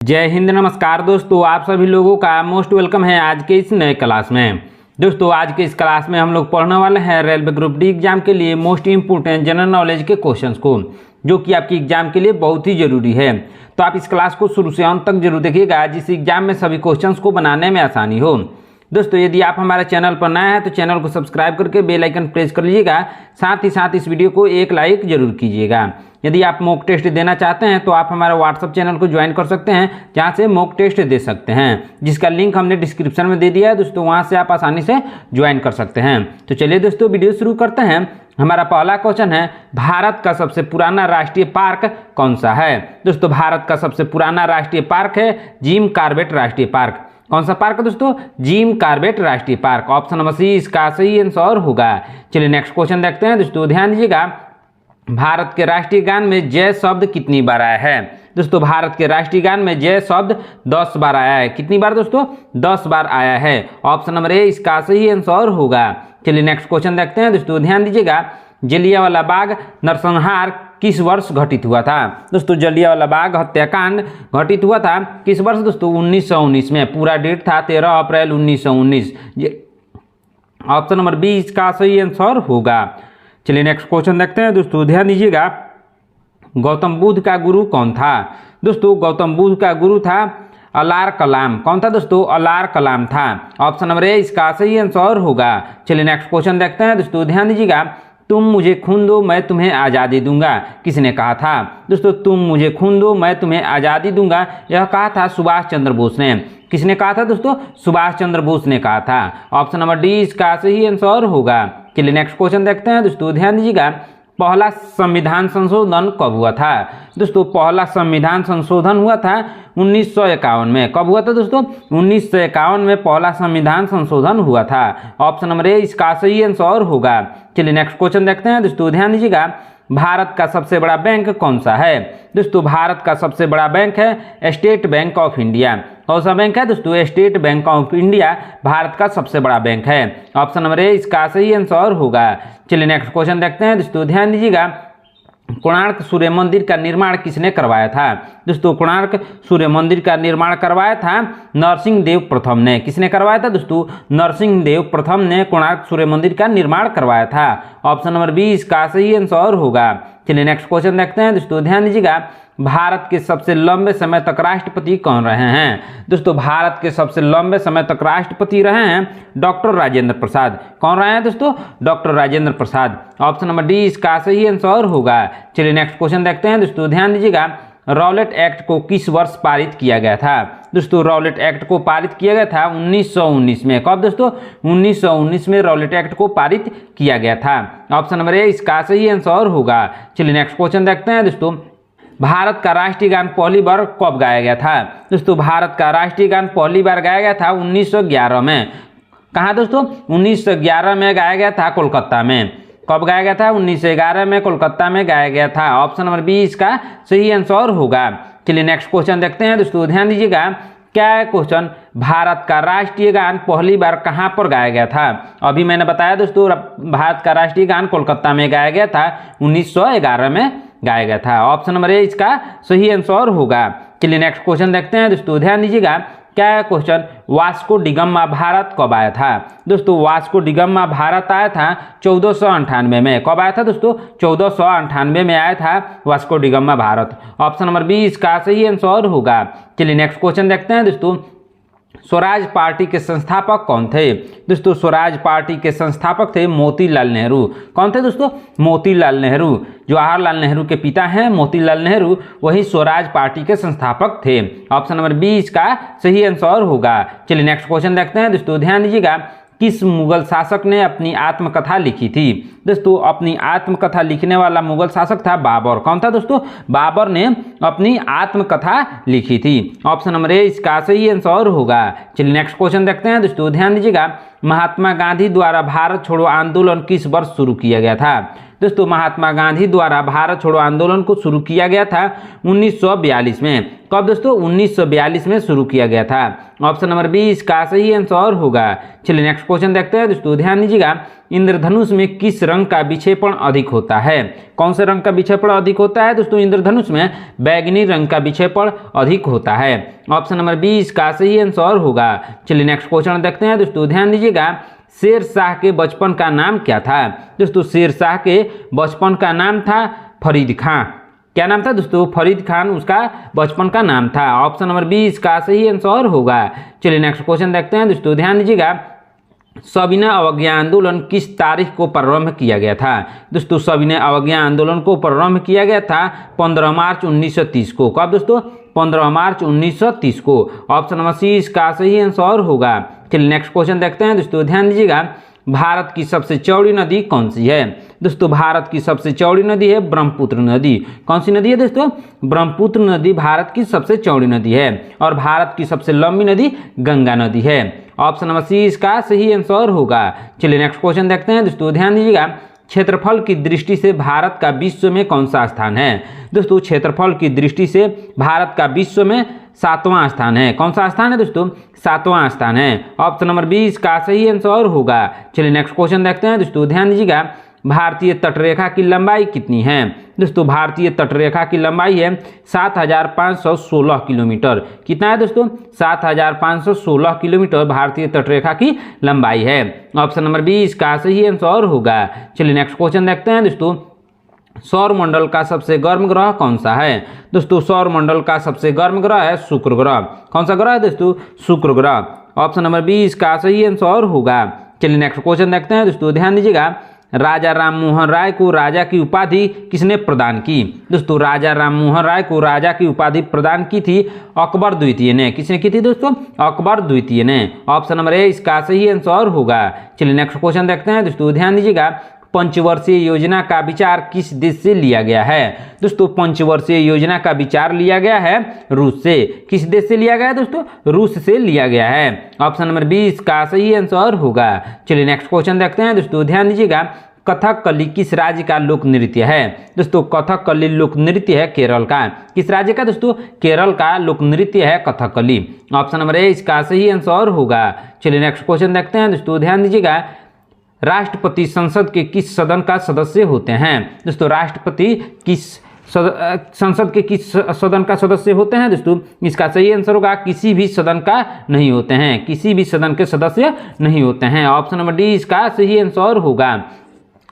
जय हिंद, नमस्कार दोस्तों, आप सभी लोगों का मोस्ट वेलकम है आज के इस नए क्लास में। दोस्तों आज के इस क्लास में हम लोग पढ़ने वाले हैं रेलवे ग्रुप डी एग्जाम के लिए मोस्ट इंपोर्टेंट जनरल नॉलेज के क्वेश्चंस को, जो कि आपकी एग्जाम के लिए बहुत ही जरूरी है। तो आप इस क्लास को शुरू से अंत तक जरूर देखिएगा, जिस एग्जाम में सभी क्वेश्चंस को बनाने में आसानी हो। दोस्तों यदि आप हमारे चैनल पर नए हैं तो चैनल को सब्सक्राइब करके बेल आइकन प्रेस कर लीजिएगा, साथ ही साथ इस वीडियो को एक लाइक जरूर कीजिएगा। यदि आप मॉक टेस्ट देना चाहते हैं तो आप हमारे व्हाट्सअप चैनल को ज्वाइन कर सकते हैं, जहां से मॉक टेस्ट दे सकते हैं, जिसका लिंक हमने डिस्क्रिप्शन में दे दिया है दोस्तों, वहां से आप आसानी से ज्वाइन कर सकते हैं। तो चलिए दोस्तों वीडियो शुरू करते हैं। हमारा पहला क्वेश्चन है, भारत का सबसे पुराना राष्ट्रीय पार्क कौन सा है। दोस्तों भारत का सबसे पुराना राष्ट्रीय पार्क है जिम कॉर्बेट राष्ट्रीय पार्क। कौन सा पार्क है दोस्तों? जिम कॉर्बेट राष्ट्रीय पार्क। ऑप्शन नंबर सी इसका सही आंसर होगा। चलिए नेक्स्ट क्वेश्चन देखते हैं दोस्तों, ध्यान दीजिएगा। भारत के राष्ट्रीय गान में जय शब्द कितनी बार आया है। दोस्तों भारत के राष्ट्रीय गान में जय शब्द 10 बार आया है। कितनी बार दोस्तों? 10 बार आया है। ऑप्शन नंबर ए इसका सही आंसर होगा। चलिए नेक्स्ट क्वेश्चन देखते हैं दोस्तों, ध्यान दीजिएगा। जलियांवाला बाग नरसंहार किस वर्ष घटित हुआ था। दोस्तों जलियांवाला बाग हत्याकांड घटित हुआ था किस वर्ष दोस्तों? 1919 में। पूरा डेट था 13 अप्रैल 1919। ऑप्शन नंबर बी इसका सही आंसर होगा। चलिए नेक्स्ट क्वेश्चन देखते हैं दोस्तों, ध्यान दीजिएगा। गौतम बुद्ध का गुरु कौन था। दोस्तों गौतम बुद्ध का गुरु था अलार कलाम। कौन था दोस्तों? अलार कलाम था। ऑप्शन नंबर ए इसका सही आंसर होगा। चलिए नेक्स्ट क्वेश्चन देखते हैं दोस्तों, ध्यान दीजिएगा। तुम मुझे खून दो मैं तुम्हें आज़ादी दूंगा, किसने कहा था। दोस्तों तुम मुझे खून दो मैं तुम्हें आज़ादी दूंगा, यह कहा था सुभाष चंद्र बोस ने। किसने कहा था दोस्तों? सुभाष चंद्र बोस ने कहा था। ऑप्शन नंबर डी इसका सही आंसर होगा। चलिए नेक्स्ट क्वेश्चन देखते हैं दोस्तों, ध्यान दीजिएगा। पहला संविधान संशोधन कब हुआ था। दोस्तों पहला संविधान संशोधन हुआ था 1951 में। कब हुआ था दोस्तों? 1951 में पहला संविधान संशोधन हुआ था। ऑप्शन नंबर ए इसका सही आंसर होगा। चलिए नेक्स्ट क्वेश्चन देखते हैं दोस्तों, ध्यान दीजिएगा। भारत का सबसे बड़ा बैंक कौन सा है। दोस्तों भारत का सबसे बड़ा बैंक है स्टेट बैंक ऑफ इंडिया। कौन सा बैंक है दोस्तों? State bank of India Bharat का सबसे बड़ा बैंक है। ऑप्शन नंबर ए इसका सही आंसर होगा। चलिए नेक्स्ट क्वेश्चन देखते हैं दोस्तों, ध्यान दीजिएगा। कोणार्क सूर्य मंदिर का निर्माण किसने करवाया था। दोस्तों कोणार्क सूर्य मंदिर का निर्माण करवाया था नरसिंह देव प्रथम ने। किसने करवाया था दोस्तों? नरसिंह देव प्रथम ने कोणार्क सूर्य मंदिर का निर्माण करवाया था। ऑप्शन नंबर बी इसका सही आंसर होगा। चलिए नेक्स्ट क्वेश्चन देखते हैं दोस्तों, ध्यान दीजिएगा। भारत के सबसे लंबे समय तक राष्ट्रपति कौन रहे हैं। दोस्तों भारत के सबसे लंबे समय तक राष्ट्रपति रहे हैं डॉक्टर राजेंद्र प्रसाद। कौन रहे हैं दोस्तों? Doctor Rajendra Prasad. Option number D इसका सही आंसर होगा। चलिए नेक्स्ट क्वेश्चन देखते हैं दोस्तों, ध्यान दीजिएगा। रॉलेट एक्ट को किस वर्ष पारित किया गया था। दोस्तों रॉलेट एक्ट को पारित किया गया था 1919 में। कब दोस्तों? 1919 में रॉलेट एक्ट को पारित किया गया था। ऑप्शन नंबर ए इसका सही आंसर होगा। चलिए नेक्स्ट क्वेश्चन देखते हैं दोस्तों। भारत का राष्ट्रीय गान पहली बार कब गाया गया था। दोस्तों भारत का राष्ट्रीय गान पहली बार गाया गया था 1911 में। कहाँ दोस्तों? 1911 में गाया गया था कोलकाता में। कब गाया गया था? 1911 में कोलकाता में गाया गया था। ऑप्शन नंबर बी इसका सही आंसर होगा। चलिए नेक्स्ट क्वेश्चन देखते हैं दोस्तों, ध्यान दीजिएगा। क्या है क्वेश्चन? भारत का राष्ट्रीय गान पहली बार कहाँ पर गाया गया था। अभी मैंने बताया दोस्तों भारत का राष्ट्रीय गान कोलकाता में गाया गया था, 1911 में गाया गया था। ऑप्शन नंबर ए इसका सही आंसर होगा। चलिए नेक्स्ट क्वेश्चन देखते हैं दोस्तों, ध्यान दीजिएगा। क्या है क्वेश्चन? वास्को डिगम्मा भारत कब आया था। दोस्तों वास्को डिगम्मा भारत आया था 1498 में। कब आया था दोस्तों? 1498 में आया था Vasco da Gama Bharat. Option number B इसका सही आंसर होगा। चलिए नेक्स्ट क्वेश्चन देखते हैं दोस्तों। स्वराज पार्टी के संस्थापक कौन थे। दोस्तों स्वराज पार्टी के संस्थापक थे मोतीलाल नेहरू। कौन थे दोस्तों? मोतीलाल नेहरू। जवाहरलाल नेहरू के पिता हैं मोतीलाल नेहरू, वही स्वराज पार्टी के संस्थापक थे। ऑप्शन नंबर बी इसका सही आंसर होगा। चलिए नेक्स्ट क्वेश्चन देखते हैं दोस्तों, ध्यान दीजिएगा। किस मुगल शासक ने अपनी आत्मकथा लिखी थी। दोस्तों अपनी आत्मकथा लिखने वाला मुगल शासक था बाबर। कौन था दोस्तों? बाबर ने अपनी आत्मकथा लिखी थी। ऑप्शन नंबर ए इसका सही आंसर होगा। चलिए नेक्स्ट क्वेश्चन देखते हैं दोस्तों, ध्यान दीजिएगा। महात्मा गांधी द्वारा भारत छोड़ो आंदोलन किस वर्ष शुरू किया गया था। दोस्तों महात्मा गांधी द्वारा भारत छोड़ो आंदोलन को शुरू किया गया था 1942 में। कब दोस्तों? 1942 में शुरू किया गया था। ऑप्शन नंबर 20 का सही आंसर होगा। चलिए नेक्स्ट क्वेश्चन देखते हैं दोस्तों, ध्यान दीजिएगा। इंद्रधनुष में किस रंग का विक्षेपण अधिक होता है? कौन से रंग का विक्षेपण अधिक होता है दोस्तों? इंद्रधनुष में बैगनी रंग का विक्षेपण अधिक होता है। ऑप्शन नंबर 20 का सही आंसर होगा। चलिए नेक्स्ट क्वेश्चन देखते हैं दोस्तों, ध्यान दीजिएगा। शेर शाह के बचपन का नाम क्या था? दोस्तों शेर शाह के बचपन का नाम था फरीद खां। क्या नाम था दोस्तों? फरीद खान उसका बचपन का नाम था। ऑप्शन नंबर 20 का सही आंसर होगा। चलिए नेक्स्ट क्वेश्चन देखते हैं दोस्तों, ध्यान दीजिएगा। सविनय अवज्ञा आंदोलन किस तारीख को प्रारंभ किया गया था? दोस्तों सविनय अवज्ञा आंदोलन को प्रारंभ किया गया था 15 मार्च 1930 को। कब दोस्तों? 15 मार्च 1930 को। ऑप्शन नंबर 30 का सही आंसर होगा। चलिए नेक्स्ट क्वेश्चन देखते हैं दोस्तों, ध्यान दीजिएगा। भारत की सबसे चौड़ी नदी कौन सी है? दोस्तों भारत की सबसे चौड़ी नदी है ब्रह्मपुत्र नदी। कौन सी नदी है दोस्तों? ब्रह्मपुत्र नदी भारत की सबसे चौड़ी नदी है। और भारत की सबसे लंबी नदी गंगा नदी है। ऑप्शन नंबर 30 का सही आंसर होगा। चलिए नेक्स्ट क्वेश्चन देखते हैं दोस्तों, ध्यान दीजिएगा। क्षेत्रफल की दृष्टि से भारत का विश्व में कौन सा स्थान है? दोस्तों क्षेत्रफल की दृष्टि से भारत का विश्व में 7वां स्थान है। कौन सा स्थान है दोस्तों? 7वां स्थान है। ऑप्शन नंबर 20 का सही आंसर होगा। चलिए नेक्स्ट क्वेश्चन देखते हैं दोस्तों, ध्यान दीजिएगा। भारतीय तटरेखा की लंबाई कितनी है? दोस्तों भारतीय तटरेखा की लंबाई है 7516 किलोमीटर। कितना है दोस्तों? 7516 किलोमीटर भारतीय तटरेखा की लंबाई है। ऑप्शन नंबर 20 का सही आंसर होगा। चलिए नेक्स्ट क्वेश्चन देखते हैं दोस्तों। सौर मंडल का सबसे गर्म ग्रह कौन सा है? दोस्तों सौर मंडल का सबसे गर्म ग्रह है शुक्र ग्रह। कौन सा ग्रह है दोस्तों? शुक्र ग्रह। ऑप्शन नंबर 20 का सही आंसर होगा। चलिए नेक्स्ट क्वेश्चन देखते हैं दोस्तों, ध्यान दीजिएगा। राजा राममोहन राय को राजा की उपाधि किसने प्रदान की? दोस्तों राजा राममोहन राय को राजा की उपाधि प्रदान की थी अकबर द्वितीय ने। किसने की थी दोस्तों? अकबर द्वितीय ने। ऑप्शन नंबर 20 का सही आंसर होगा। चलिए नेक्स्ट क्वेश्चन देखते हैं दोस्तों, ध्यान दीजिएगा। पंचवर्षीय योजना का विचार किस देश से लिया गया है? दोस्तों पंचवर्षीय योजना का विचार लिया गया है रूस से। किस देश से लिया गया है दोस्तों? रूस से लिया गया है। ऑप्शन नंबर 20 का सही आंसर होगा। चलिए नेक्स्ट क्वेश्चन देखते हैं दोस्तों, ध्यान दीजिएगा। कथकली किस राज्य का लोक नृत्य है? दोस्तों कथकली लोक नृत्य है केरल का। किस राज्य का दोस्तों? केरल का लोक नृत्य है कथकली। ऑप्शन नंबर 20 का सही आंसर होगा। चलिए नेक्स्ट क्वेश्चन देखते हैं दोस्तों, ध्यान दीजिएगा। राष्ट्रपति संसद के किस सदन का सदस्य होते हैं? दोस्तों राष्ट्रपति किस संसद के किस सदन का सदस्य होते हैं दोस्तों? इसका सही आंसर होगा किसी भी सदन का नहीं होते हैं। किसी भी सदन के सदस्य नहीं होते हैं। ऑप्शन नंबर डी इसका सही आंसर होगा।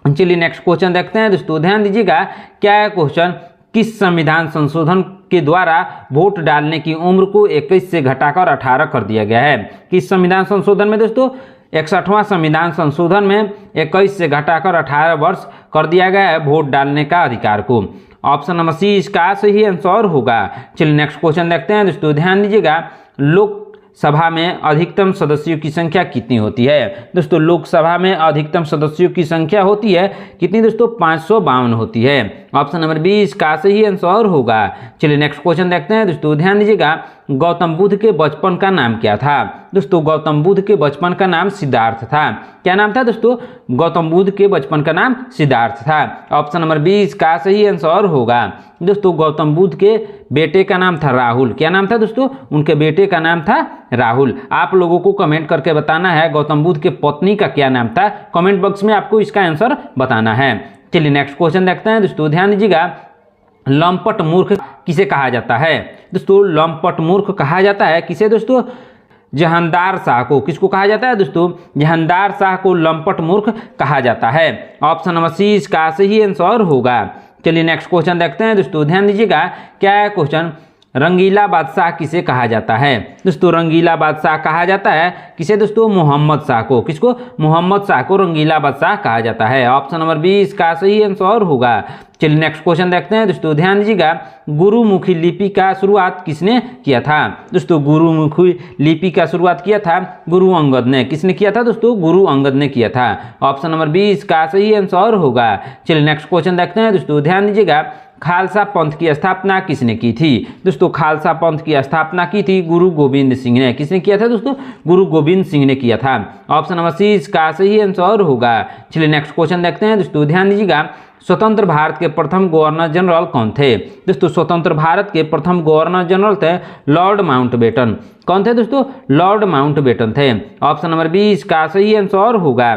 चलिए नेक्स्ट क्वेश्चन देखते हैं दोस्तों, ध्यान दीजिएगा। क्या है क्वेश्चन? किस संविधान संशोधन के द्वारा वोट डालने की उम्र को 21 से घटाकर 18 कर दिया गया है? किस संविधान संशोधन में दोस्तों? 61वां संविधान संशोधन में 21 से घटाकर 18 वर्ष कर दिया गया है वोट डालने का अधिकार को। ऑप्शन नंबर सी इसका सही आंसर होगा। चलिए नेक्स्ट क्वेश्चन देखते हैं दोस्तों, ध्यान दीजिएगा। लोकसभा में अधिकतम सदस्यों की संख्या कितनी होती है? दोस्तों लोकसभा में अधिकतम सदस्यों की संख्या होती है कितनी दोस्तों? 552 होती है। ऑप्शन नंबर 20 का सही आंसर होगा। चलिए नेक्स्ट क्वेश्चन देखते हैं दोस्तों, ध्यान दीजिएगा। गौतम बुद्ध के बचपन का नाम क्या था? दोस्तों गौतम बुद्ध के बचपन का नाम सिद्धार्थ था। क्या नाम था दोस्तों? गौतम बुद्ध के बचपन का नाम सिद्धार्थ था। ऑप्शन नंबर 20 का सही आंसर होगा। दोस्तों गौतम बुद्ध के बेटे का नाम था राहुल। क्या नाम था दोस्तों? उनके बेटे का नाम था राहुल। आप लोगों को कमेंट करके बताना है गौतम बुद्ध के पत्नी का क्या नाम था। कमेंट बॉक्स में आपको इसका आंसर बताना है। चलिए नेक्स्ट क्वेश्चन देखते हैं दोस्तों, ध्यान दीजिएगा। लंपट मूर्ख किसे कहा जाता है? दोस्तों लंपट मूर्ख कहा जाता है किसे दोस्तों? जहानदार शाह को। किसको कहा जाता है दोस्तों? जहानदार शाह को लंपट मूर्ख कहा जाता है। ऑप्शन नंबर सी इसका सही आंसर होगा। चलिए नेक्स्ट क्वेश्चन देखते हैं दोस्तों, ध्यान दीजिएगा। क्या है क्वेश्चन? रंगीला बादशाह किसे कहा जाता है? दोस्तों रंगीला बादशाह कहा जाता है किसे दोस्तों? मोहम्मद शाह को। किसको? मोहम्मद शाह को रंगीला बादशाह कहा जाता है। ऑप्शन नंबर 20 का सही आंसर होगा। चलिए नेक्स्ट क्वेश्चन देखते हैं दोस्तों, ध्यान दीजिएगा। गुरुमुखी लिपि का शुरुआत किसने किया था? दोस्तों गुरुमुखी लिपि का शुरुआत किया था गुरु अंगद ने। किसने किया था दोस्तों? गुरु अंगद ने किया था। ऑप्शन नंबर 20 का सही आंसर होगा। चलिए नेक्स्ट क्वेश्चन देखते हैं दोस्तों, ध्यान दीजिएगा। खालसा पंथ की स्थापना किसने की थी? दोस्तों खालसा पंथ की स्थापना की थी गुरु गोविंद सिंह ने। किसने किया था दोस्तों? गुरु गोविंद सिंह ने किया था। ऑप्शन नंबर सी इसका सही आंसर होगा। चलिए नेक्स्ट क्वेश्चन देखते हैं दोस्तों, ध्यान दीजिएगा। स्वतंत्र भारत के प्रथम गवर्नर जनरल कौन थे? दोस्तों स्वतंत्र भारत के प्रथम गवर्नर जनरल थे लॉर्ड माउंटबेटन। कौन थे दोस्तों? लॉर्ड माउंटबेटन थे। ऑप्शन नंबर 20 का सही आंसर होगा।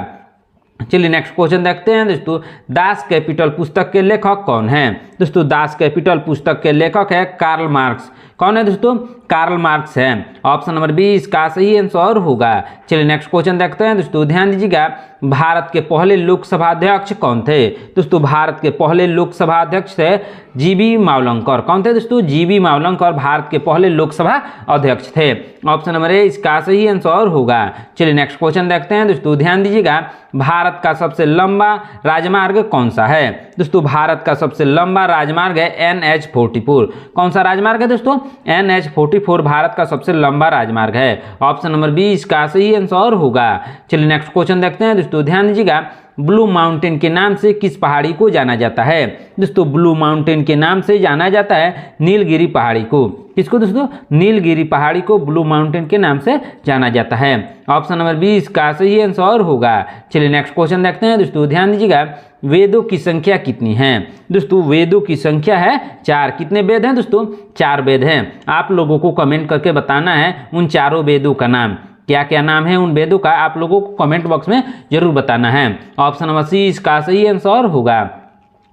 चलिए नेक्स्ट क्वेश्चन देखते हैं दोस्तों, दास कैपिटल पुस्तक के लेखक कौन है? दोस्तों दास कैपिटल पुस्तक के लेखक है कार्ल मार्क्स। कौन है दोस्तों? कार्ल मार्क्स है। ऑप्शन नंबर 20 का सही आंसर होगा। चलिए नेक्स्ट क्वेश्चन देखते हैं दोस्तों, ध्यान दीजिएगा, भारत के पहले लोकसभा अध्यक्ष कौन थे? दोस्तों भारत के पहले लोकसभा अध्यक्ष थे जीबी मावलंकर। कौन थे दोस्तों? जीबी मावलंकर भारत के पहले लोकसभा अध्यक्ष थे। ऑप्शन नंबर 20 इसका सही आंसर होगा। चलिए नेक्स्ट क्वेश्चन देखते हैं दोस्तों, ध्यान दीजिएगा, भारत का सबसे लंबा राजमार्ग कौन सा है? दोस्तों भारत का सबसे लंबा राजमार्ग है NH44। कौन सा राजमार्ग है दोस्तों? NH44 भारत का सबसे लंबा राजमार्ग है। ऑप्शन नंबर 20 का सही आंसर होगा। चलिए नेक्स्ट क्वेश्चन देखते हैं दोस्तों, ध्यान दीजिएगा, ब्लू माउंटेन के नाम से किस पहाड़ी को जाना जाता है? दोस्तों ब्लू माउंटेन के नाम से जाना जाता है नीलगिरी पहाड़ी को। किसको दोस्तों? नीलगिरी पहाड़ी को ब्लू माउंटेन के नाम से जाना जाता है। ऑप्शन नंबर 20 का सही आंसर होगा। चलिए नेक्स्ट क्वेश्चन देखते हैं दोस्तों, ध्यान दीजिएगा, वेदों की संख्या कितनी है? दोस्तों वेदों की संख्या है 4। कितने वेद हैं दोस्तों? 4 वेद हैं। आप लोगों को कमेंट करके बताना है उन चारों वेदों का नाम। क्या क्या नाम है उन वेदों का, आप लोगों को कमेंट बॉक्स में जरूर बताना है। ऑप्शन नंबर सी इसका सही आंसर होगा।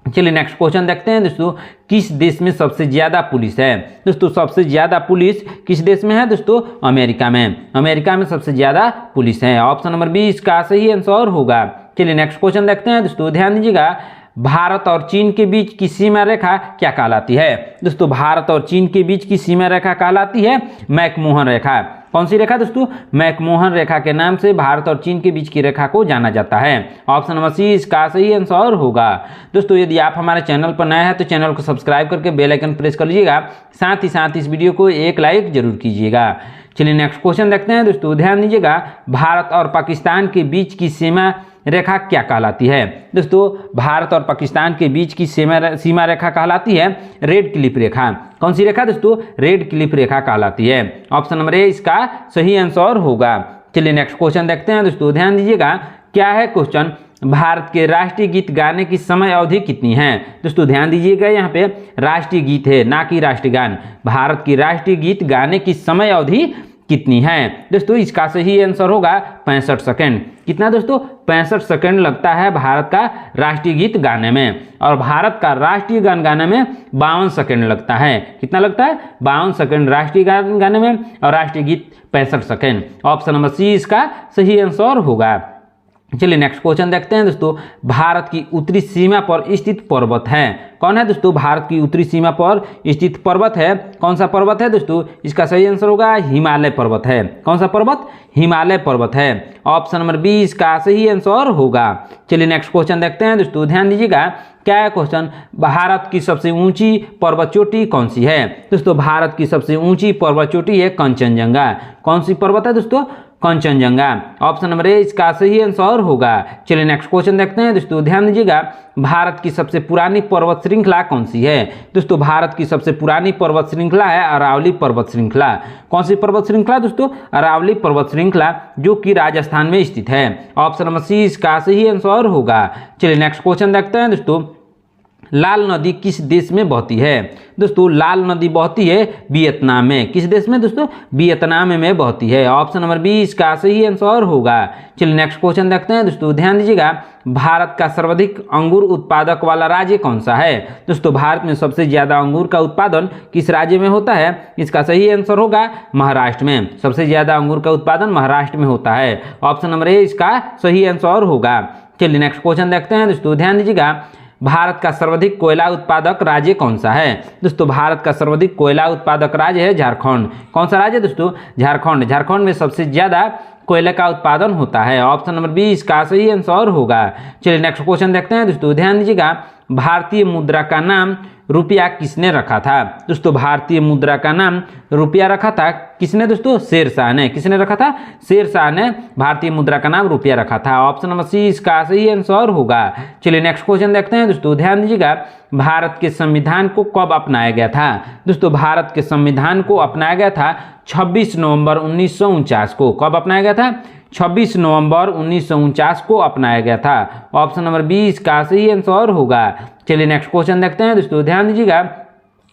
चलिए नेक्स्ट क्वेश्चन देखते हैं दोस्तों, किस देश में सबसे ज्यादा पुलिस है? दोस्तों सबसे ज्यादा पुलिस किस देश में है दोस्तों? अमेरिका में। अमेरिका में सबसे ज्यादा पुलिस है। ऑप्शन नंबर 20 का सही आंसर होगा। चलिए नेक्स्ट क्वेश्चन देखते हैं दोस्तों, ध्यान दीजिएगा, भारत और चीन के बीच की सीमा रेखा क्या कहलाती है? दोस्तों भारत और चीन के बीच की सीमा रेखा कहलाती है मैकमोहन रेखा। कौन सी रेखा दोस्तों? मैकमोहन रेखा के नाम से भारत और चीन के बीच की रेखा को जाना जाता है। ऑप्शन नंबर सी इसका सही आंसर होगा। दोस्तों यदि आप हमारे चैनल पर नए हैं तो चैनल को सब्सक्राइब करके बेल आइकन प्रेस कर लीजिएगा, साथ ही साथ इस वीडियो को एक लाइक जरूर कीजिएगा। चलिए नेक्स्ट क्वेश्चन देखते हैं दोस्तों, ध्यान दीजिएगा, भारत और पाकिस्तान के बीच की सीमा रेखा क्या कहलाती है? दोस्तों भारत और पाकिस्तान के बीच की सीमा रेखा कहलाती है रेड क्लिफ रेखा। कौन सी रेखा दोस्तों? रेड क्लिफ रेखा कहलाती है। ऑप्शन नंबर ए इसका सही आंसर होगा। चलिए नेक्स्ट क्वेश्चन देखते हैं दोस्तों, ध्यान दीजिएगा, क्या है क्वेश्चन, भारत के राष्ट्रीय गीत गाने की समय अवधि कितनी है? दोस्तों ध्यान दीजिएगा, यहाँ पे राष्ट्रीय गीत है ना कि राष्ट्रीय गान। भारत की राष्ट्रीय गीत गाने की समय अवधि कितनी है? दोस्तों इसका सही आंसर होगा 65 सेकंड। कितना दोस्तों? 65 सेकंड लगता है भारत का राष्ट्रीय गीत गाने में, और भारत का राष्ट्रीय गान गाने में 52 सेकंड लगता है। कितना लगता है? 52 सेकंड राष्ट्रीय गान गाने में, और राष्ट्रीय गीत 65 सेकंड। ऑप्शन नंबर सी इसका सही आंसर होगा। चलिए नेक्स्ट क्वेश्चन देखते हैं दोस्तों, भारत की उत्तरी सीमा पर स्थित पर्वत है। कौन है दोस्तों? भारत की उत्तरी सीमा पर स्थित पर्वत है। कौन सा पर्वत है दोस्तों? इसका सही आंसर होगा हिमालय पर्वत है। कौन सा पर्वत? हिमालय पर्वत है। ऑप्शन नंबर 20 का सही आंसर होगा। चलिए नेक्स्ट क्वेश्चन देखते हैं दोस्तों, ध्यान दीजिएगा, क्या है क्वेश्चन, भारत की सबसे ऊंची पर्वत चोटी कौन सी है? दोस्तों भारत की सबसे ऊंची पर्वत चोटी है कंचनजंगा। कौन सी पर्वत है दोस्तों? कंचनजंगा। ऑप्शन नंबर ए इसका सही आंसर होगा। चलिए नेक्स्ट क्वेश्चन देखते हैं दोस्तों, ध्यान दीजिएगा, भारत की सबसे पुरानी पर्वत श्रृंखला कौन सी है? दोस्तों भारत की सबसे पुरानी पर्वत श्रृंखला है अरावली पर्वत श्रृंखला। कौन सी पर्वत श्रृंखला दोस्तों? अरावली पर्वत श्रृंखला, जो कि राजस्थान में स्थित है। ऑप्शन नंबर सी इसका सही आंसर होगा। चलिए नेक्स्ट क्वेश्चन देखते हैं दोस्तों, लाल नदी किस देश में बहती है? दोस्तों लाल नदी बहती है वियतनाम में। किस देश में दोस्तों? वियतनाम में बहती है। ऑप्शन नंबर 20 का सही आंसर होगा। चलिए नेक्स्ट क्वेश्चन देखते हैं दोस्तों, ध्यान दीजिएगा, भारत का सर्वाधिक अंगूर उत्पादक वाला राज्य कौन सा है? दोस्तों भारत में सबसे ज्यादा अंगूर का उत्पादन किस राज्य में होता है? इसका सही आंसर होगा महाराष्ट्र में। सबसे ज्यादा अंगूर का उत्पादन महाराष्ट्र में होता है। ऑप्शन नंबर ए इसका सही आंसर होगा। चलिए नेक्स्ट क्वेश्चन देखते हैं दोस्तों, ध्यान दीजिएगा, भारत का सर्वाधिक कोयला उत्पादक राज्य कौन सा है? दोस्तों भारत का सर्वाधिक कोयला उत्पादक राज्य है झारखंड। कौन सा राज्य दोस्तों? झारखंड। झारखंड में सबसे ज्यादा कोयले का उत्पादन होता है। ऑप्शन नंबर 20 का सही आंसर होगा। चलिए नेक्स्ट क्वेश्चन देखते हैं दोस्तों, ध्यान दीजिएगा, भारतीय मुद्रा का नाम रुपया किसने रखा था? दोस्तों भारतीय मुद्रा का नाम रुपया रखा था किसने दोस्तों? शेरशाह ने। किसने रखा था? शेरशाह ने भारतीय मुद्रा का नाम रुपया रखा था। ऑप्शन नंबर सी इसका सही आंसर होगा। चलिए नेक्स्ट क्वेश्चन देखते हैं दोस्तों, ध्यान दीजिएगा, भारत के संविधान को कब अपनाया गया था? दोस्तों भारत के संविधान को अपनाया गया था 26 नवंबर 1949 को। कब अपनाया गया था? 26 नवंबर 1949 को अपनाया गया था। ऑप्शन नंबर 20 का सही आंसर होगा। चलिए नेक्स्ट क्वेश्चन देखते हैं दोस्तों, ध्यान दीजिएगा।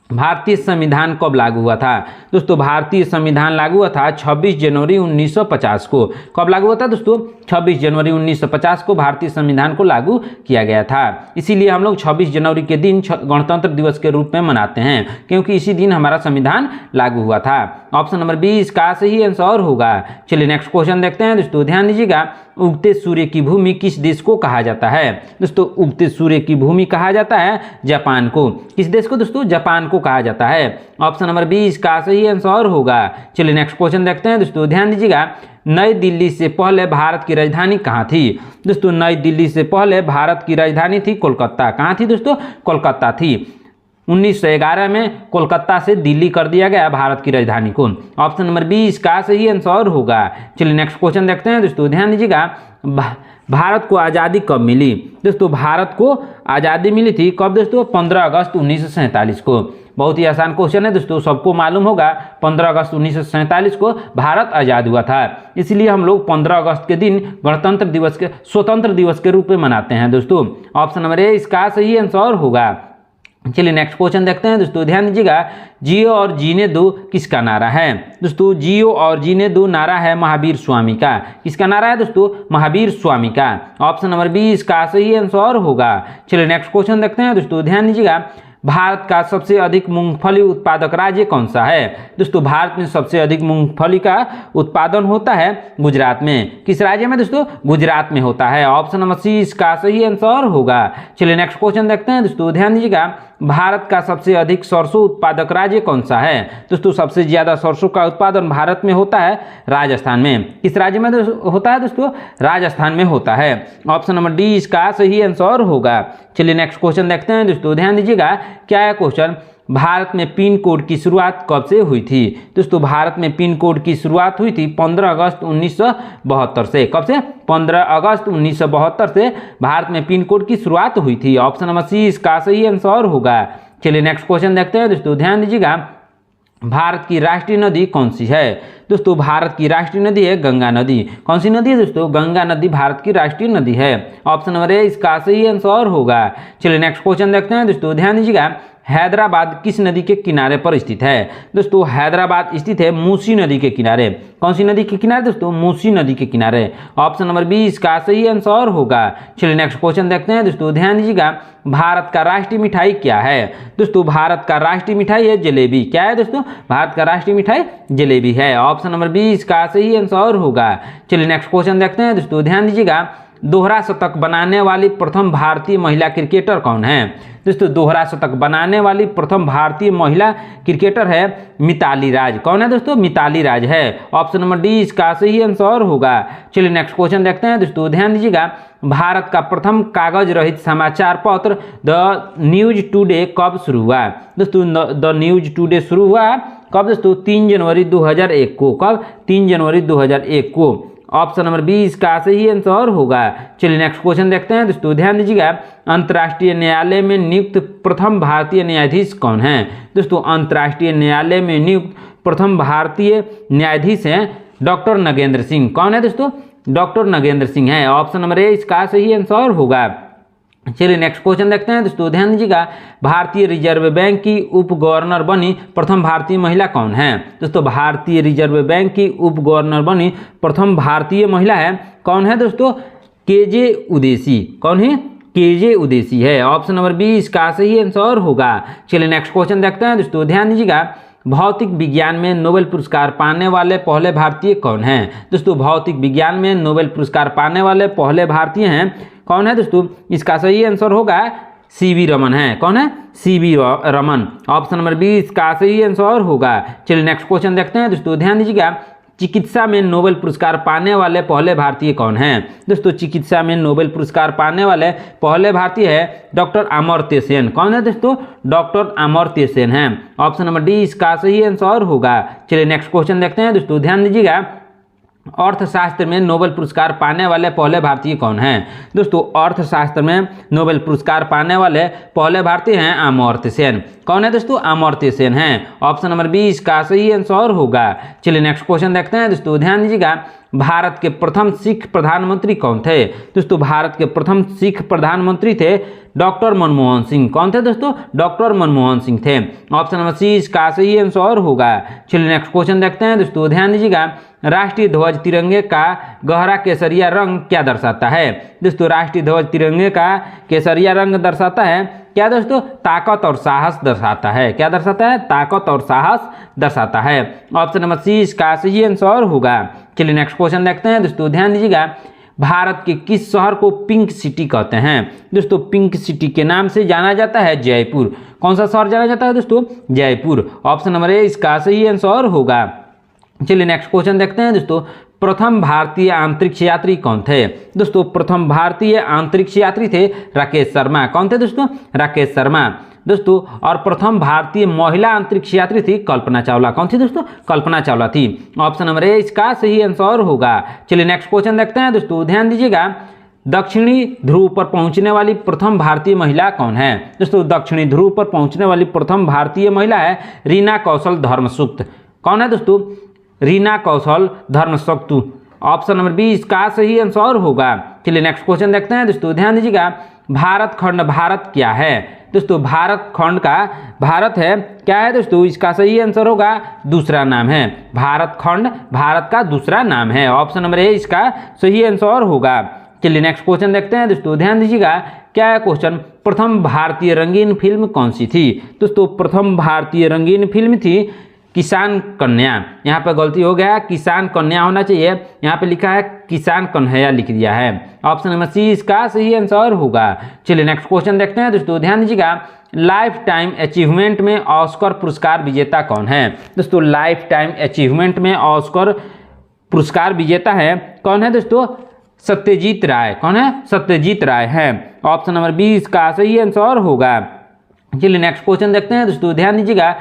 भारतीय संविधान कब लागू हुआ था? दोस्तों भारतीय संविधान लागू हुआ था 26 जनवरी 1950 को। कब लागू हुआ था दोस्तों? 26 जनवरी 1950 को भारतीय संविधान को लागू किया गया था। इसीलिए हम लोग 26 जनवरी के दिन गणतंत्र दिवस के रूप में मनाते हैं, क्योंकि इसी दिन हमारा संविधान लागू हुआ था। ऑप्शन नंबर 20 का सही आंसर होगा। चलिए नेक्स्ट क्वेश्चन देखते हैं दोस्तों, ध्यान दीजिएगा। उगते सूर्य की भूमि किस देश को कहा जाता है? दोस्तों उगते सूर्य की भूमि कहा जाता है जापान को। किस देश को दोस्तों? जापान को कहा जाता है। ऑप्शन नंबर 20 का सही आंसर होगा। चलिए नेक्स्ट क्वेश्चन देखते हैं दोस्तों, ध्यान दीजिएगा। नई दिल्ली से पहले भारत की राजधानी कहाँ थी? दोस्तों नई दिल्ली से पहले भारत की राजधानी थी कोलकाता। कहाँ थी दोस्तों? कोलकाता थी। 1911 में कोलकाता से दिल्ली कर दिया गया भारत की राजधानी को। ऑप्शन नंबर 20 का सही आंसर होगा। चलिए नेक्स्ट क्वेश्चन देखते हैं दोस्तों, ध्यान दीजिएगा। भारत को आज़ादी कब मिली? दोस्तों भारत को आज़ादी मिली थी कब दोस्तों? 15 अगस्त 1947 को। बहुत ही आसान क्वेश्चन है दोस्तों, सबको मालूम होगा 15 अगस्त 1947 को भारत आज़ाद हुआ था। इसलिए हम लोग 15 अगस्त के दिन गणतंत्र दिवस के स्वतंत्र दिवस के रूप में मनाते हैं दोस्तों। ऑप्शन नंबर ए इसका सही आंसर होगा। चलिए नेक्स्ट क्वेश्चन देखते हैं दोस्तों, ध्यान दीजिएगा। जियो और जीने दो किसका नारा है? दोस्तों जियो और जीने दो नारा है महावीर स्वामी का। किसका नारा है दोस्तों? महावीर स्वामी का। ऑप्शन नंबर 20 का सही आंसर होगा। चलिए नेक्स्ट क्वेश्चन देखते हैं दोस्तों, ध्यान दीजिएगा। भारत का सबसे अधिक मूंगफली उत्पादक राज्य कौन सा है? दोस्तों भारत में सबसे अधिक मूंगफली का उत्पादन होता है गुजरात में। किस राज्य में दोस्तों? गुजरात में होता है। ऑप्शन नंबर सी इसका सही आंसर होगा। चलिए नेक्स्ट क्वेश्चन देखते हैं दोस्तों, ध्यान दीजिएगा। भारत का सबसे अधिक सरसों उत्पादक राज्य कौन सा है? दोस्तों सबसे ज्यादा सरसों का उत्पादन भारत में होता है राजस्थान में। किस राज्य में होता है दोस्तों? राजस्थान में होता है। ऑप्शन नंबर डी इसका सही आंसर होगा। चलिए नेक्स्ट क्वेश्चन देखते हैं दोस्तों, ध्यान दीजिएगा। क्या है क्वेश्चन? भारत में पिन कोड की शुरुआत कब से हुई थी? दोस्तों भारत में पिन कोड की शुरुआत हुई थी 15 अगस्त 1972 से। कब से? 15 अगस्त 1972 से भारत में पिन कोड की शुरुआत हुई थी। ऑप्शन नंबर सी इसका सही आंसर होगा। चलिए नेक्स्ट क्वेश्चन देखते हैं दोस्तों, ध्यान दीजिएगा। भारत की राष्ट्रीय नदी कौन सी है? दोस्तों भारत की राष्ट्रीय नदी है गंगा नदी। कौन सी नदी है दोस्तों? गंगा नदी भारत की राष्ट्रीय नदी है। ऑप्शन नंबर ए इसका सही आंसर होगा। चलिए नेक्स्ट क्वेश्चन देखते हैं दोस्तों, ध्यान दीजिएगा। हैदराबाद किस नदी के किनारे पर स्थित है? दोस्तों हैदराबाद स्थित है मूसी नदी के किनारे। कौन सी नदी के किनारे दोस्तों? मूसी नदी के किनारे। ऑप्शन नंबर 20 का सही आंसर होगा। चलिए नेक्स्ट क्वेश्चन देखते हैं दोस्तों, ध्यान दीजिएगा। भारत का राष्ट्रीय मिठाई क्या है? दोस्तों भारत का राष्ट्रीय मिठाई है जलेबी। क्या है दोस्तों? भारत का राष्ट्रीय मिठाई जलेबी है। ऑप्शन नंबर 20 का सही आंसर होगा। चलिए नेक्स्ट क्वेश्चन देखते हैं दोस्तों, ध्यान दीजिएगा। दोहरा शतक बनाने वाली प्रथम भारतीय महिला क्रिकेटर कौन है? दोस्तों दोहरा शतक बनाने वाली प्रथम भारतीय महिला क्रिकेटर है मिताली राज। कौन है दोस्तों? मिताली राज है। ऑप्शन नंबर डी इसका सही आंसर होगा। चलिए नेक्स्ट क्वेश्चन देखते हैं दोस्तों, ध्यान दीजिएगा। भारत का प्रथम कागज रहित समाचार पत्र द न्यूज टुडे कब शुरू हुआ? दोस्तों द न्यूज टुडे शुरू हुआ कब दोस्तों? 3 जनवरी 2001 को। कब? 3 जनवरी 2001 को। ऑप्शन नंबर 20 का सही आंसर होगा। चलिए नेक्स्ट क्वेश्चन देखते हैं दोस्तों, ध्यान दीजिएगा। अंतर्राष्ट्रीय न्यायालय में नियुक्त प्रथम भारतीय न्यायाधीश कौन है? दोस्तों अंतर्राष्ट्रीय न्यायालय में नियुक्त प्रथम भारतीय न्यायाधीश हैं डॉक्टर नगेंद्र सिंह। कौन है दोस्तों? डॉक्टर नगेंद्र सिंह है। ऑप्शन नंबर ए इसका सही आंसर होगा। चलिए नेक्स्ट क्वेश्चन देखते हैं दोस्तों, ध्यान दीजिएगा। भारतीय रिजर्व बैंक की उप गवर्नर बनी प्रथम भारतीय महिला कौन है? दोस्तों भारतीय रिजर्व बैंक की उप गवर्नर बनी प्रथम भारतीय महिला है कौन है दोस्तों? केजे उदेसी। कौन है? केजे उदेसी है। ऑप्शन नंबर 20 का सही आंसर होगा। चलिए नेक्स्ट क्वेश्चन देखते हैं दोस्तों, ध्यान दीजिएगा। भौतिक विज्ञान में नोबेल पुरस्कार पाने वाले पहले भारतीय कौन हैं? दोस्तों भौतिक विज्ञान में नोबेल पुरस्कार पाने वाले पहले भारतीय हैं कौन है दोस्तों? इसका सही आंसर होगा सीवी रमन है। कौन है? सीवी रमन। ऑप्शन नंबर 20 का सही आंसर होगा। चलिए नेक्स्ट क्वेश्चन देखते हैं दोस्तों, ध्यान दीजिएगा। चिकित्सा में नोबेल पुरस्कार पाने वाले पहले भारतीय कौन हैं? दोस्तों चिकित्सा में नोबेल पुरस्कार पाने वाले पहले भारतीय है डॉक्टर अमर्त्य सेन। कौन है दोस्तों? डॉक्टर अमर्त्य सेन है। ऑप्शन नंबर डी इसका सही आंसर होगा। चलिए नेक्स्ट क्वेश्चन देखते हैं दोस्तों, ध्यान दीजिएगा। अर्थशास्त्र में नोबेल पुरस्कार पाने वाले पहले भारतीय कौन हैं? दोस्तों अर्थशास्त्र में नोबेल पुरस्कार पाने वाले पहले भारतीय हैं अमर्त्य सेन। कौन है दोस्तों? अमर्त्य सेन हैं। ऑप्शन नंबर 20 का सही आंसर होगा। चलिए नेक्स्ट क्वेश्चन देखते हैं दोस्तों, ध्यान दीजिएगा। भारत के प्रथम सिख प्रधानमंत्री कौन थे? दोस्तों भारत के प्रथम सिख प्रधानमंत्री थे डॉक्टर मनमोहन सिंह। कौन थे दोस्तों? डॉक्टर मनमोहन सिंह थे। ऑप्शन नंबर सी इसका सही आंसर होगा। चलिए नेक्स्ट क्वेश्चन देखते हैं दोस्तों, ध्यान दीजिएगा। राष्ट्रीय ध्वज तिरंगे का गहरा केसरिया रंग क्या दर्शाता है? दोस्तों राष्ट्रीय ध्वज तिरंगे का केसरिया रंग दर्शाता है क्या दोस्तों? ताकत और साहस दर्शाता है। क्या दर्शाता है? ताकत और साहस दर्शाता है। ऑप्शन नंबर सी इसका सही आंसर होगा। चलिए नेक्स्ट क्वेश्चन देखते हैं दोस्तों, ध्यान दीजिएगा। भारत के किस शहर को पिंक सिटी कहते हैं? दोस्तों पिंक सिटी के नाम से जाना जाता है जयपुर। कौन सा शहर जाना जाता है दोस्तों? जयपुर। ऑप्शन नंबर ए इसका सही आंसर होगा। चलिए नेक्स्ट क्वेश्चन देखते हैं दोस्तों, प्रथम भारतीय अंतरिक्ष यात्री कौन थे? दोस्तों प्रथम भारतीय अंतरिक्ष यात्री थे राकेश शर्मा। कौन थे दोस्तों? राकेश शर्मा। दोस्तों और प्रथम भारतीय महिला अंतरिक्ष यात्री थी कल्पना चावला। कौन थी दोस्तों? कल्पना चावला थी। ऑप्शन नंबर ए इसका सही आंसर होगा। चलिए नेक्स्ट क्वेश्चन देखते हैं दोस्तों, ध्यान दीजिएगा। दक्षिणी ध्रुव पर पहुंचने वाली प्रथम भारतीय महिला कौन है? दोस्तों दक्षिणी ध्रुव पर पहुंचने वाली प्रथम भारतीय महिला है रीना कौशल धर्मसुक्त। कौन है दोस्तों? रीना कौशल धर्मसुक्त। ऑप्शन नंबर बी इसका सही आंसर होगा। चलिए नेक्स्ट क्वेश्चन देखते हैं दोस्तों, ध्यान दीजिएगा। भारत खंड भारत क्या है? दोस्तों भारत खंड का भारत है क्या है दोस्तों? इसका सही आंसर होगा दूसरा नाम है। भारत खंड भारत का दूसरा नाम है। ऑप्शन नंबर ए इसका सही आंसर होगा। चलिए नेक्स्ट क्वेश्चन देखते हैं दोस्तों, ध्यान दीजिएगा। क्या है क्वेश्चन? प्रथम भारतीय रंगीन फिल्म कौन सी थी? दोस्तों प्रथम भारतीय रंगीन फिल्म थी किसान कन्या। यहाँ पे गलती हो गया, किसान कन्या होना चाहिए, यहाँ पे लिखा है किसान कन्हैया लिख दिया है। ऑप्शन नंबर सी इसका सही आंसर होगा। चलिए नेक्स्ट क्वेश्चन देखते हैं दोस्तों, ध्यान दीजिएगा। लाइफ टाइम अचीवमेंट में ऑस्कर पुरस्कार विजेता कौन है? दोस्तों लाइफ टाइम अचीवमेंट में ऑस्कर पुरस्कार विजेता है कौन है दोस्तों? सत्यजीत राय। कौन है? सत्यजीत राय है। ऑप्शन नंबर बी इसका सही आंसर होगा। चलिए नेक्स्ट क्वेश्चन देखते हैं दोस्तों, ध्यान दीजिएगा।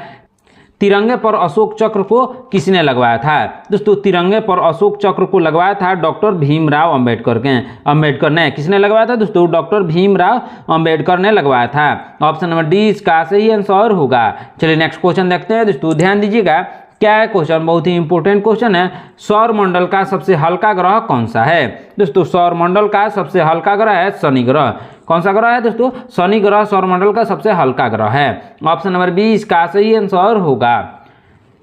तिरंगे पर अशोक चक्र को किसने लगवाया था? दोस्तों तिरंगे पर अशोक चक्र को लगवाया था डॉक्टर भीमराव अंबेडकर ने। किसने लगवाया था दोस्तों? डॉक्टर भीमराव अंबेडकर ने लगवाया था। ऑप्शन नंबर डी इसका सही आंसर होगा। चलिए नेक्स्ट क्वेश्चन देखते हैं दोस्तों, ध्यान दीजिएगा। क्या है क्वेश्चन? बहुत ही इंपॉर्टेंट क्वेश्चन है। सौर मंडल का सबसे हल्का ग्रह कौन सा है? दोस्तों सौर मंडल का सबसे हल्का ग्रह है शनि ग्रह। कौन सा ग्रह है दोस्तों? शनि ग्रह सौर मंडल का सबसे हल्का ग्रह है। ऑप्शन नंबर बी इसका सही आंसर होगा।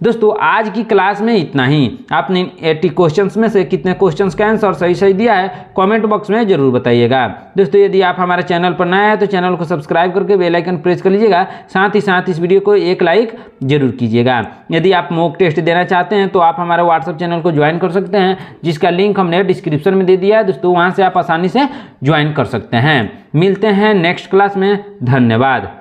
दोस्तों आज की क्लास में इतना ही। आपने 80 क्वेश्चंस में से कितने क्वेश्चंस का आंसर सही दिया है कमेंट बॉक्स में जरूर बताइएगा। दोस्तों यदि आप हमारे चैनल पर नए हैं तो चैनल को सब्सक्राइब करके बेल आइकन प्रेस कर लीजिएगा। साथ ही साथ इस वीडियो को एक लाइक जरूर कीजिएगा। यदि आप मॉक टेस्ट देना चाहते हैं तो आप हमारे व्हाट्सएप चैनल को ज्वाइन कर सकते हैं, जिसका लिंक हमने डिस्क्रिप्शन में दे दिया है दोस्तों, वहाँ से आप आसानी से ज्वाइन कर सकते हैं। मिलते हैं नेक्स्ट क्लास में। धन्यवाद।